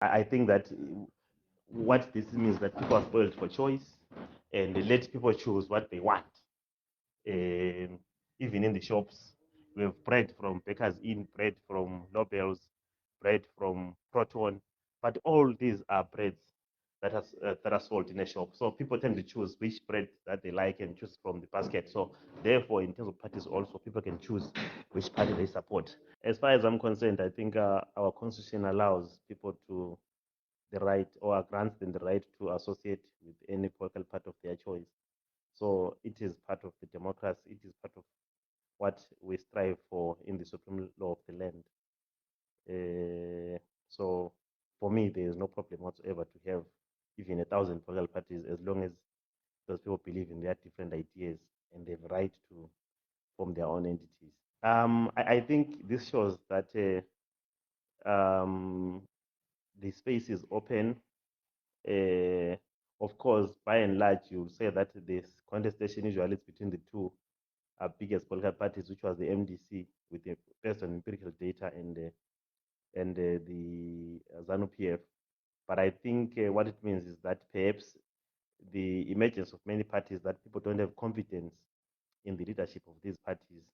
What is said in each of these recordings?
I think that what this means that people are spoiled for choice and they let people choose what they want. Um, Even in the shops, we have bread from Bakers Inn, bread from Nobels, bread from Proton, but all these are breads that are sold in a shop. So people tend to choose which bread that they like and choose from the basket. So therefore, in terms of parties, also people can choose which party they support. As far as I'm concerned, I think our constitution allows people to the right or grants them the right to associate with any political party of their choice. So it is part of the democracy. It is part of what we strive for in the supreme law of the land. So for me, there is no problem whatsoever to have even 1,000 political parties as long as those people believe in their different ideas and they have a right to form their own entities. I think this shows that the space is open. Uh, of course, by and large, you would say that this contestation usually is between the two biggest political parties, which was the MDC, with the based on empirical data, and the ZANU PF. But I think what it means is that perhaps the emergence of many parties that people don't have confidence in the leadership of these parties.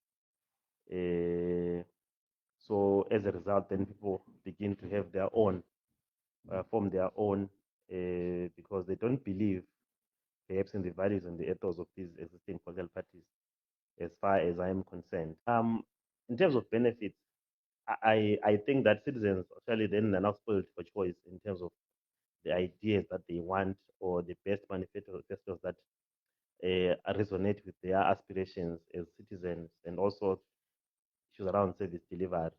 Uh, so as a result, then people begin to have their own, form their own, because they don't believe perhaps in the values and the ethos of these existing political parties, as far as I am concerned. In terms of benefits, I think that citizens actually then are now spoiled for choice in terms of the ideas that they want or the best manifestos that resonate with their aspirations as citizens and also issues around service delivery.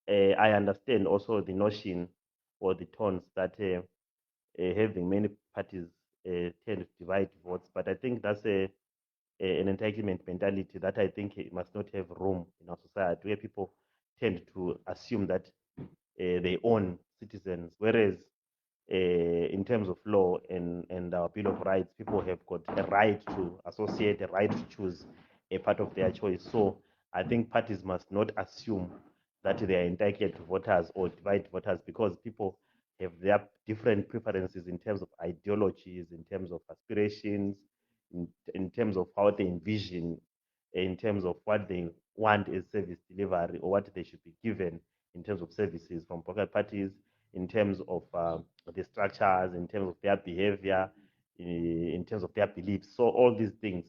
I understand also the notion or the tones that having many parties tend to divide votes, but I think that's an entitlement mentality that I think it must not have room in our society, where people tend to assume that they own citizens, whereas in terms of law and our Bill of Rights, people have got a right to associate, a right to choose a part of their choice. So I think parties must not assume that they are entitled to voters or divide voters, because people have their different preferences in terms of ideologies, in terms of aspirations, in terms of how they envision, in terms of what they want as service delivery or what they should be given in terms of services from political parties, in terms of the structures, in terms of their behavior, in terms of their beliefs. So all these things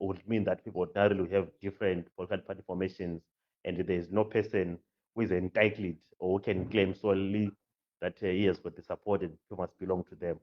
would mean that people ordinarily have different political party formations, and there is no person who is entitled or who can claim solely that he has got the support and people must belong to them.